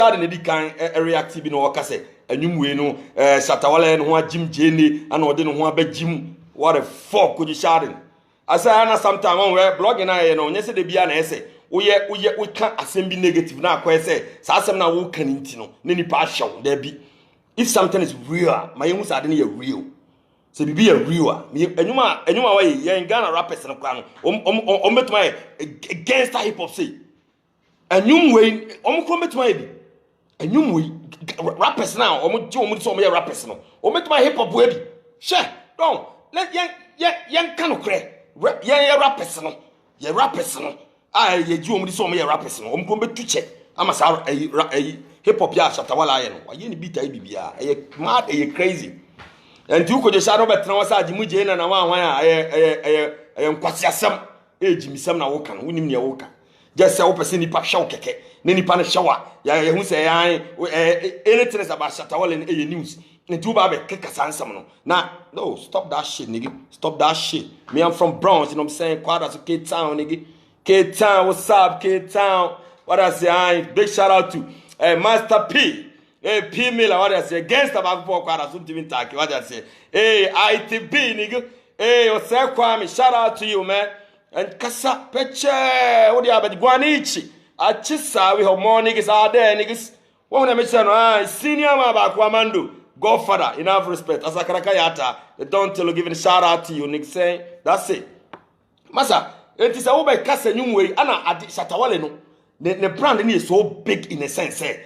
ne di kan react bi no wakase anwumwe no Shatawale no ho Jim Jene ana ode no ho abagim what the fuck could you shouting asa na sometime on we blogging na ye no nyese de bia na ese we can asem bi negative na akwa ese sa asem na wo kan nti no ne nipa ahyew da bi if something is real my emu sa de ne real so be a real enuma way ye Ghana rappers no kwa no betuma against hip hop say enumwe ko betuma bi enumwe rappers now so me rappers no betuma hip hop we bi she don let yen kan okre yen rappers no ye rappers no ye ji so me rappers no ko betu che ama sa hip hop ya Shatawale aye no ye ni beat ayi bibia mad crazy and you could just shadow better was a Jimu Jane and a one I am quasi some age, Miss Sam Nawokan, winning your woka. Just say, open any pap show keke, Nini pan shower, who say I anything about Shatawale in a news. And two baby kick us handsome. Now, no, stop that shit, nigga. Stop that shit. Me, I'm from Bronx, you know what I'm saying? Quad as a K Town, nigga. K Town, what's up, K Town? What I say, big shout out to Master P. Hey, P Miller, what I say against the back for quite a even talk. What I say, hey, ITB, nigga, hey, what's up, Kwame? Shout out to you, man. And Kasa Peche, what do you have at Guanichi? I just saw we have more niggas out there, niggas. What I mention, senior man about Kwamando, Godfather, enough respect. As a Karakayata, don't tell you giving a shout out to you, niggas saying, that's it. Masa, it is a over Kasa new way, Anna at Shatawale, no. The brand is so big in a sense, eh.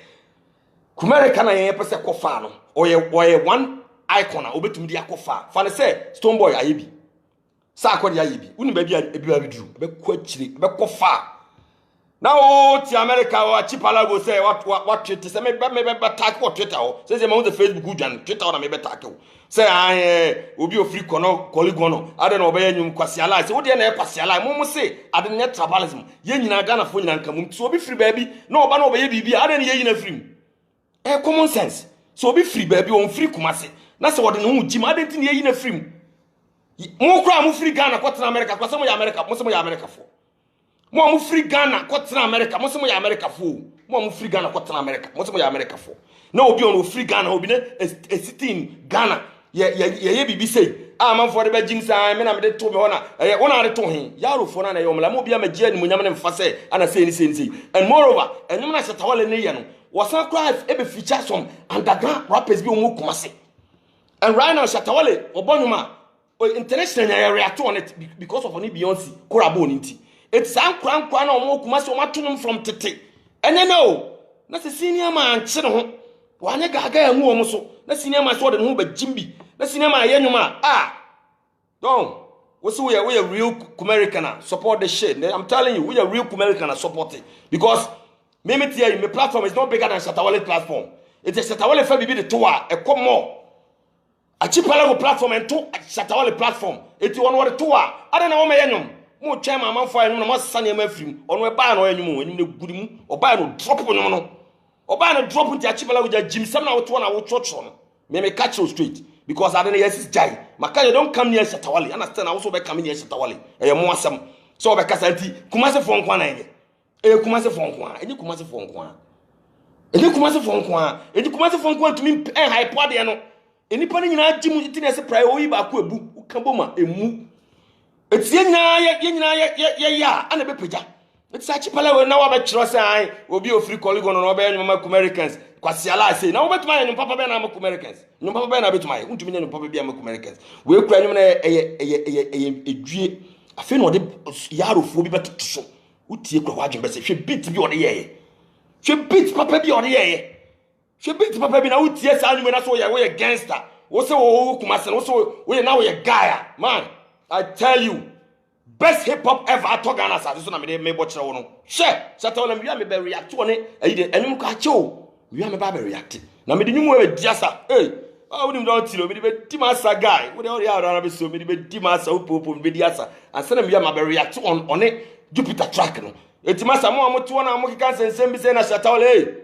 Kumere kana ye pese kofa no oye one icon obetum di akofa fa ne se Stone Boy ayebi sa akodi ayebi uni ba bia ebiwa biduru be ko akire be kofa na o ti America o chipala go say what Twitter say me tag for Twitter o say me on the Facebook dwan Twitter na me be tag o say obi ofri kono colleague no ade na obeya nyum kwasi ala say wo de na e kwasi ala mo say ade ne tribalism ye nyina Ghana fo nyina nkamum so obi free baby na oba na obeya bibi ade ne ye nyina free common sense. So be free baby on free kumase. Na se wode no hu ma de tin ye na free. Mo kra mo free Ghana ko tena America ko se mo ya America mo se mo ya America fo. Mo free Ghana ko tena America mo se mo ya America fo. Mo free Ghana ko tena America mo se mo ya America fo. Na obi on free Ghana obi na a sitting Ghana ye bibi say man for the be jim say me na me de to me ho na wona de to hin yaro fo na na ye omla mo bia magia ni munyam ne mfa say ana say ni and moreover enyum na Shatawale ne ye no wasan cry ebe feature some underground rappers bi omo kumase and right now Shatawale obonuma international react on it because of oni Beyonce korabo oni nti it's san kran na omo kumase omo atunum from tete ene no na se senior man kire ho wane gaga ya hu omo so na senior man so de no ba jimbi na senior man ye nyuma don't we say we are real American support the shit. I'm telling you we are real American support it because me tell you, my platform is not bigger than Shatawale platform. It is Shatawale for be the tour, a come more. A cheap platform and two Shatawale platform. It one what tour. I don't know what my more chairman man for no more sunny film on we buy no anymore when you good or buy no drop no or buy no drop into a cheap with Jim some now to one I will church on. Me catch you straight because I don't know yes is jai. Makaya don't come near Shatawale. Understand I also be coming near Shatawale. E more some so because anti kumase for nkwana kumase fonkwa eni kumase fonkwa eni kumase fonkwa eni kumase fonkwa tumi hype de no eni pa nyina agimu tini ese prai oyi ba ko ebu ukamboma emu etie nyina ya ana be peja eti sa chipala we na wa ba chiro sai obi ofri colleague no oba nyuma Americans kwasi ala sei na wo betuma nyum papa be na Americans nyum papa be na betuma untumi nyum papa be Americans we kura nyum na edwie afi no de yarofo bi betoto so utie kwa wadwen be se hwe beat bi ode yeye hwe beat papa bi ode yeye hwe beat papa bi na utie sa anwuma na so we gangster wo se wo kumase wo so we na we guy man I tell you best hip hop ever at Ghana so na me bo kire wo no hwe Shatawale me be react wo ne ayi de enum ka chewo me ba react na me de nyum we diasa we nim don tilo me de be dimasa guy we de ori ara be so me de be dimasa upopo me diasa ansa na me be react on it Jupiter track no etimasa mo amoto na mo kika sensem bi se na Shatawale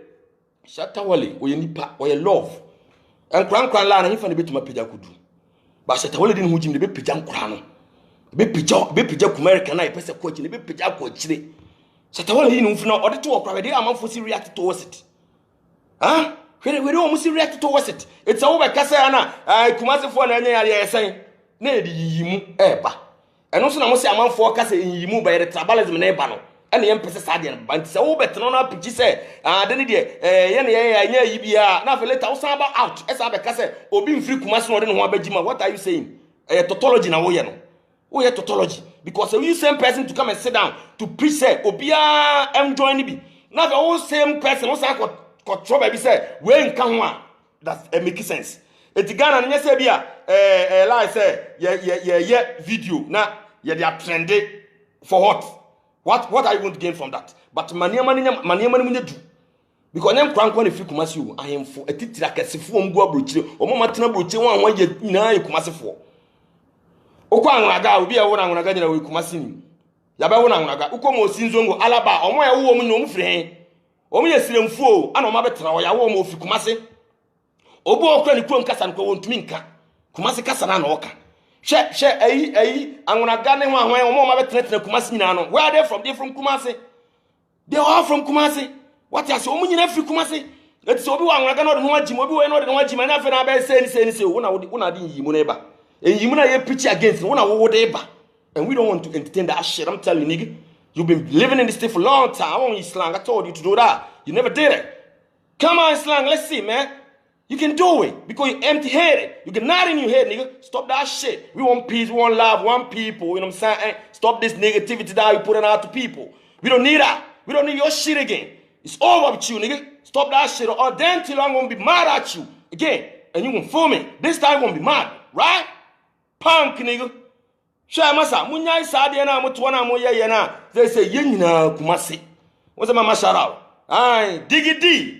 oye nipa oye love enkran la na hifa ne betuma pija kudu ba Shatawale din hujim ne be pija nkran no be pija America na ipese ko chi ne be pija ko chire Shatawale yin mfu na ode to okra we dey amafo si react to it huh? We don't almost react towards it. It's over Casana, Kumasi for an area saying, Nay, yimu, eba. And also, I must say, I'm on for Casa in yimu by the tribalism neighbor. And the Empress Sadian, but it's over Betonona Pichi say, then yeah, Yibia, now for let us out, as I Casa, or being free Kumasi or Wabajima. What are you saying? A tautology now, we are tautology. Because you same person to come and sit down to preach, say, Obia, I'm joining me. Now the whole same person, also I got trouble, be say, when come on. That makes sense. It's Ghana, and yes, like say, yeah, video. Now, they are trendy for what? What are you going to gain from that? But money do. Because I'm crank when if you come as you, I am for a title like a sifu go brutal, or Mamatana brutal one way you know you come as for. Okwanga will be a one on a garden with Kumasini. Yabawana, Ukomo Sinzongo, Alaba, or my woman no friend. Omi yesire mfuo ana omabetra ya wo mo fi Kumasi obo okra ni kuom kasa nko wontumi nka Kumasi kasa na oka hwe ayi anwona gane ho ahwan o mo mabetra Kumasi nyina no where are they from? They from Kumasi. They are all from Kumasi. What you say omo nyina fi Kumasi eti so obi wa anwona gane o de ho agim obi we no de ho agim na fe na ba se ni una de yimu na eba enyimu na ye preach against una wo de eba, and we don't want to entertain that shit. I'm telling you, nigga. You've been living in this state for a long time. I want you slang. I told you to do that. You never did it. Come on, slang. Let's see, man. You can do it because you're empty-headed. You get nod in your head, nigga. Stop that shit. We want peace, we want love, we want people. You know what I'm saying? Stop this negativity that you're putting out to people. We don't need that. We don't need your shit again. It's over with you, nigga. Stop that shit. Or then till I'm going to be mad at you again. And you going to fool me. This time I'm going to be mad. Right? Punk, nigga. Sha masa munya isa de na mutuwa mo yeye na they say yenyina Kumasi. What's the mama shout out? Aye, diggy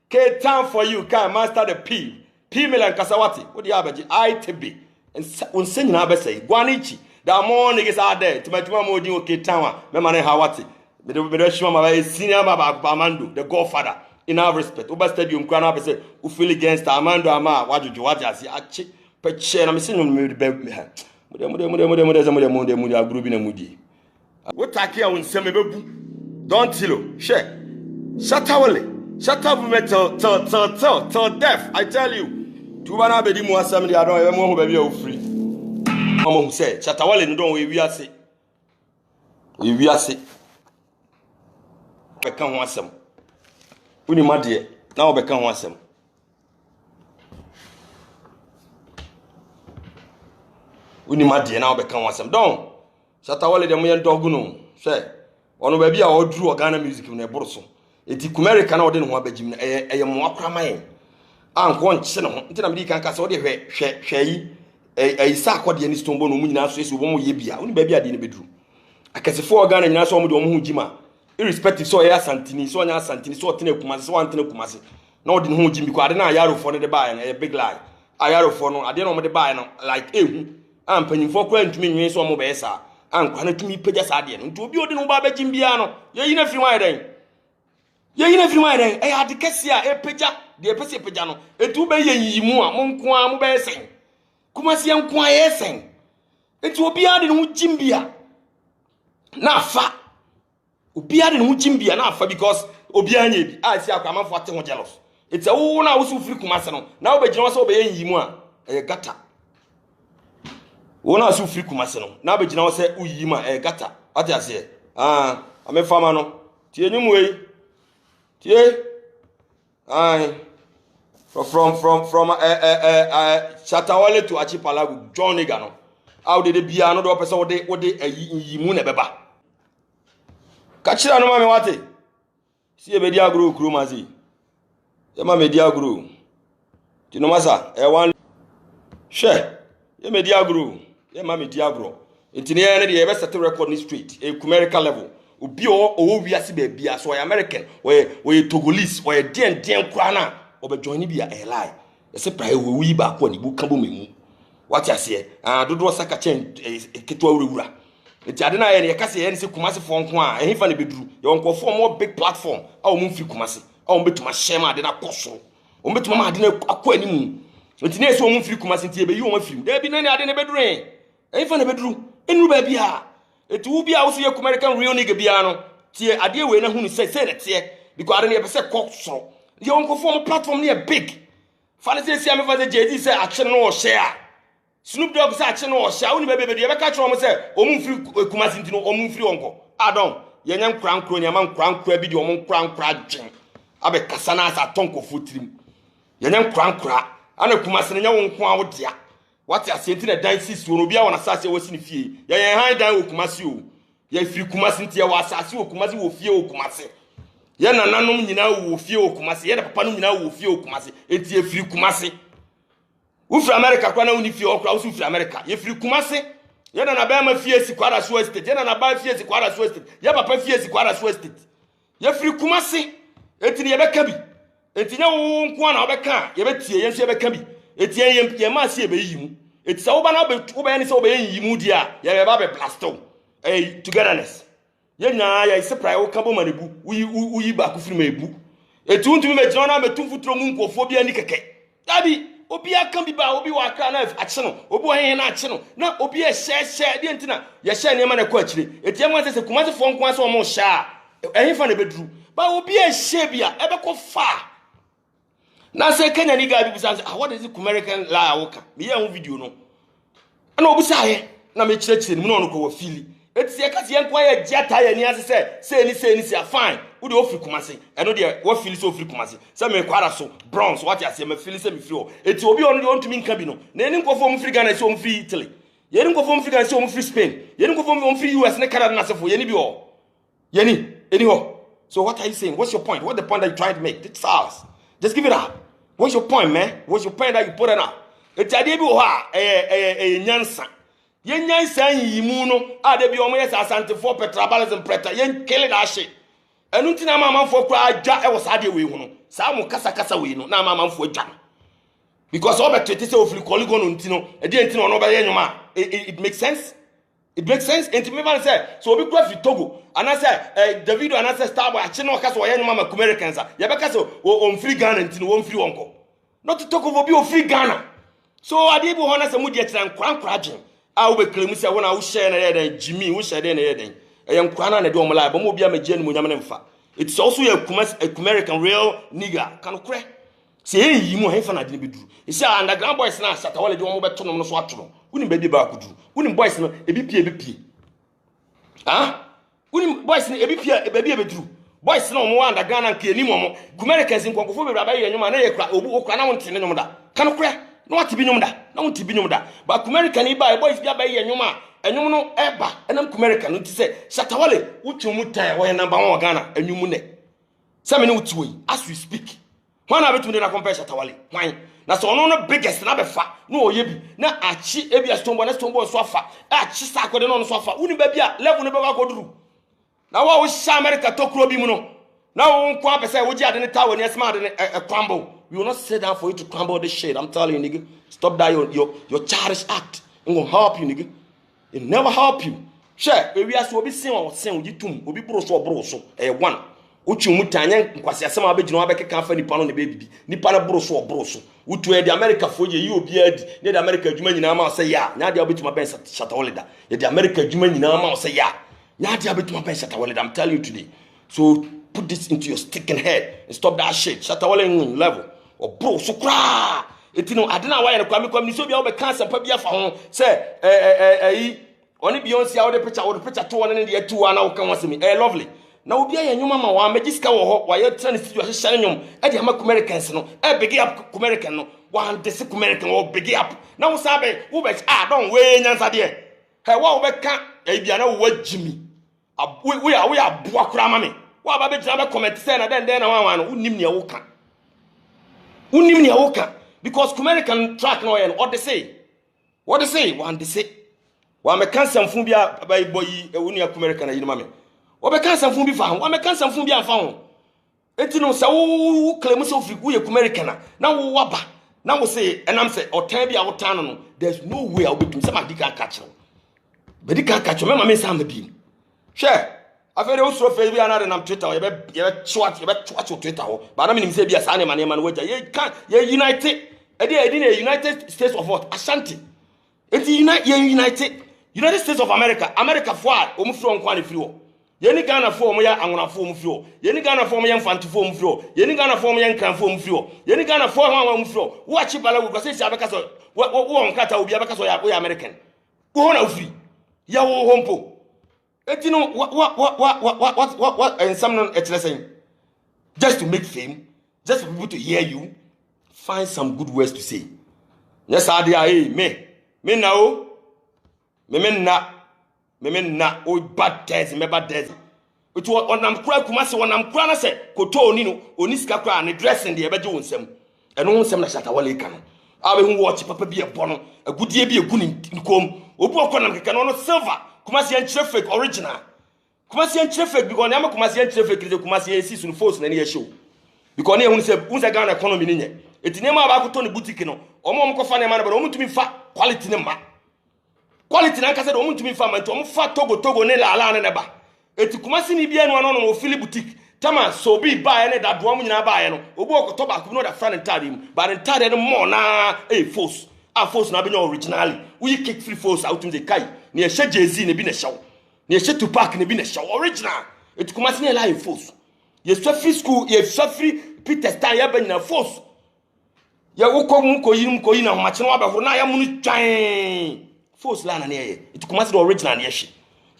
K time for you can master the P Milan Kasawati. What the abaji ITB and unsenyina be say Gwanichi. There are more niggas out there. Timatuma mo di okay time. Me mane Hawati. Me do shima ma senior baba Amando, the godfather. In our respect. Oba stadium kwana be say u feel against Amando ama wajuju waji achi peche na me senyo me be don't tell share. Shut up till death. I tell you. Tubana bedi mu asem de adon e mo ho ba bi o free. Mama who say Chatawale no don we ase. We ase. Be kan ho asem. Uni made na wo be kan ho asem. Uni madie na obeka wasem don Shatawale dem ye dogu no hwe ono ba bia o duru Ghana music no eboro so eti Kumerica na ode no ho abagim na eye mo akramaye anko nche no nti na medi kan ka so ode hwe yi isa akode ni stombo no mu nyina so esi obo mo ye bia uni ba bia de ne beduru akasefo Ghana nyina so mo de omo ho gima irrespective so ya santini so nya santini so otene Kumasi so antene Kumasi na ode no ho gimi ko ade na ayaro fo ne de bae na big lie ayaro fo no ade no mo de bae no like ehu ampanyimfo kwa ntumi nwen so mo be sa ankwa na tumi pagya sa de no nti obi odi no ba bagim bia no yeyi na firi wan den e ade kese a e pagya de pese pagya no etu be yeyi mu a mo nko a mo be sen Kumasi nko a ye sen enti obi ade no jim bia na afa obi ade no jim bia na afa because obi anya bi a si akwa amafo ate ho jealous enti wo na wo su firi Kumasi no na wo be gina wo so be yeyi mu a e gata wona asu free Kumasi no na be gina wo se uyima gata ate ase ame fama no tie nyum we tie from Chatawale to Achipalago John Nigga no how did the bia no do person wo de yimu na beba ka kira no ma me wate si e be dia agro kuro mazi e ma me dia agro ti no masa e wan she e me dia agro ye mama diagro enti ne ne de be set record ni street e Kumerica level obi o wiase ba bia so American we Togolese we den kura na obejoin bia e lie e se prae we ba ko ni bu kabo memu what you say dodo saka chen keto awura enti ade na ye ne kase ye ne se Kumasi fo nko a e hifa ne beduru ye onko fo more big platform a o mu fi Kumasi a o betuma shema ade na koso o betuma ma ade na akọ animu enti ne so o mu fi Kumasi enti e be yi o ma fi da bi na ne ade ne beduru If I bedru, enu baby ha. It will be also your American real nigga biano. Tie adie we na hu ni say that tie because I don't ever say cock so. your uncle form platform near big. Fancy see me for the JD say action or share. Snoop Dogg say action or share. Only baby you ever catch on say omun free Kumasi ntino omun free uncle. Adon, yenyam kran kro nyam kran kra bi di omun kran kra dwen. Abe kasana as atonko fotrim. Yenyam kran kra. Ana Kumasi nya won ko awodia. What you say na dan sis wo no bia wona sase wo sini fie. Ye han dan wo Kumasi o. Ye free Kumasi ntia wo asase wo Kumasi wo fie wo Kumasi. Ye nananom nyina wo fie wo Kumasi. Ye papa no nyina wo fie wo Kumasi. Enti e free Kumasi. Wo free America kwa na woni fie okra wo free America. Ye free Kumasi. Ye na ba ma fie si kwara so estate. Ye na ba fie si kwara so estate. Ye papa fie si kwara so estate. Ye free Kumasi. Enti ye beka bi. Enti nya wo nko na obeka ye betie ye nso ye beka bi. Eti ye ma si ebe yimu. Eti sa wo ba na wo ba ni se wo ba yimu dia ye ba be blasto. Togetherness. Ye nya ya ise prai wo kabo manebu. Uyi ba ku firi mebu. Eti untumi me jina na metu futuro mu nkofo bia ni keke. Dabi obi aka bi ba obi wa aka na ache no. Obi wa hen na ache no. Na obi e hye de ntina ye hye ne ma na ko akire. Eti e mo se Kumasi fo nko ase o mo hya. Ehin fa na beduru. Ba obi e hye bia e be ko fa. Na say Kenya ni guy say what is it American lie woka me ya video no ana obi say na me chire ni no ko wo fili eti e ka se enko ya giata ya ni ase say ni say fine wo de ofri Kumasi eno de wo fili so ofri Kumasi say me kwara so bronze what you say me fili say me free o eti obi on de on to me nka bi no na eni nkofo mo free Ghana say o mo free Italy ye ni nkofo mo free Ghana say o mo free Spain ye ni nkofo mo free US ne Canada na sefo ye ni bi o ye ni eni ho. So what are you saying? What's your point? What's the point that you trying to make? It's ours. Just give it up. What's your point, man? What's your point that you put it up? It's a debut ha nyansa. Yen nyansa yimu no a de bi omo yes asante for petrabalism preta yen kill that shit. Enu ntina mama for kwa agya e was ade we hu no. Sa mo kasa we no na mama for agya. Because all bet say ofli colleague no ntino e de ntino no be yenwuma. It makes sense? It makes sense. And to me man say so obi kwa fi Togo and I say Davido and I say Starboy achi no kasa oye nyuma ma Americans ya be kasa o free Ghana ntino o free wonko. Not to talk of obi o free Ghana. So ade bi ho na say mu de tran kwankwa agyen a wo be klemu say wona wo share na yeden Jimmy wo share na yeden e nkwana na de o mala ba mo bia ma gye ni mo nyam ne mfa. It's also a American real nigga kan kure. Say yi mu hefa na de be duru. E say underground boys na Shatta Wale de o mo be to no so atoro. Unim ba bi ba akuduru. Unim boys no ebi pie. Ah? Unim boys no ebi pie ba bi e be duru. Boys no mo underground na ke ni mo Americans nkonkofo be ba ye nyuma na ye kra obu okra na wonte ne nyum da. Kan kure. No what bi nyum da. Na wonte bi nyum da. Ba American ni ba boys bia ba ye nyuma. Enyum no eba. Enam American no ti say Shatta Wale utumu tai wo ye number 1 Ghana enyum ne. Say me no utuwe as we speak. When I bet me na compare Shatta Wale. Why? Na so no biggest na be fa no oye bi na achi e bia Stonebwoy na Stonebwoy so afa achi sa akode no so afa uni ba bia level no be kwa koduru na wa wo sha America tokuro bi mu no na wo nko apese wo gi ade ne tower ne esma ade ne crumble. We will not sit down for you to crumble this shit. I'm telling you nigga, stop that your childish act. It won't help you nigga. It never help you. Share we are so obi sin o sin ogi tum obi bro so one uchi mutanya nkwasi asema abegino abekeka afa nipa no ne bebibi nipa na bro so utu e di America fo ye yi obi adi ne di America adwuma nyina ma say ya nya dia obetuma ben Shatta Wale da ye di America adwuma nyina ma say ya nya dia obetuma ben Shatta Wale da. I'm telling you today. So put this into your sticking head and stop that shit. Shatta Wale level or bro so cry etino adena wa ye kwa me so bia wo be cancer pa bia fa ho say oni Beyonce a wo de picture to one ne de atu na wo kan wasemi lovely. Na obi aye nyoma ma wa magiska wo ho wa ye trend studio hye nyom e de ama Americans no e big up American no wa ndese American wo big up na wo sabe wo be don we nyansa de he wa wo be ka e bia na wo jimi we aboa kura ma me wa ba be jira be comment say na den na wan no unim ne wo ka because American track no ye no what they say one they say wa me kan samfu bia ba boy e wonu American na yinuma me obe kan sanfun bi fa ho me kan sanfun bi anfa ho enti no se wo claim so free wo ye American na wo waba na wo say enam say otan bi a wo tan no there's no way I will be some adika catch no be dika catch me ma me sam bi hwe afere wo so fe bi anade nam Twitter ye be twat Twitter ho ba na me nim say bi asa ne ma no waja ye United United States of what Ashanti enti United States of America for o mu free on kwa ne free wo Yeni Ghana for me ya angona form fio. Yeni Ghana for me ya mfanti form fio. Yeni Ghana for me ya nkran form fio. Yeni Ghana for me fio. Watch bala wo say say abeka so wo nkata obi abeka so ya American. Wo na free. Ya wo hompo. Etino what and some saying. Just to make fame, just for people to hear you, find some good words to say. Yes, I did. Me now. Me na o bad days, me bad days. It was on am kura kumase on am kura na se koto oni no oni sika kura ne dressing de ebeje wonsem. Eno wonsem na Shatawale ka no. Abe hu watch papa bi ebo no, agudie bi egu ni kom. Obu okonam keke no silver. Kumase en chire fake original. Kumase en chire fake because na kumase en chire fake kumase en si sun force na ne show. Because na hu se unza Ghana economy ni nye. Etinema ba koto ne boutique no. Omo ko fa na ma na ba omo tumi fa quality ne ma. Quality na kase do omuntumi fa manto omu fa togo ne la ne ba eti Kumasi ni bia no no fili boutique tama so bi ba ne da do omu nyina ba no obu okoto ba ku no da friend entire mu ba entire no mo na force force na be no originally we kick free force out de kai ne ye hye Jay-Z ne bi ne hyew ne ye hye Tupac ne bi ne hyew original eti Kumasi ne la force ye free school ye free Peter Stan ya ba nyina force ye wokom ko yi na homache no abahoro na ya munu twan force la na ne ye it Kumasi the original ne ye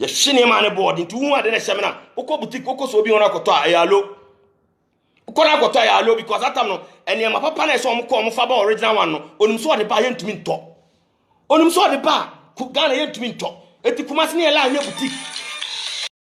hye ne ma ne board nti hu ade na hye me na okọ boutique okọ so obi won akoto ayalo okọ na akoto ayalo because that time no ene ma papa na so omko fa ba original one no onim so de ba ye ntumi nto onim so de ba Ghana ye ntumi nto eti Kumasi ne la ye boutique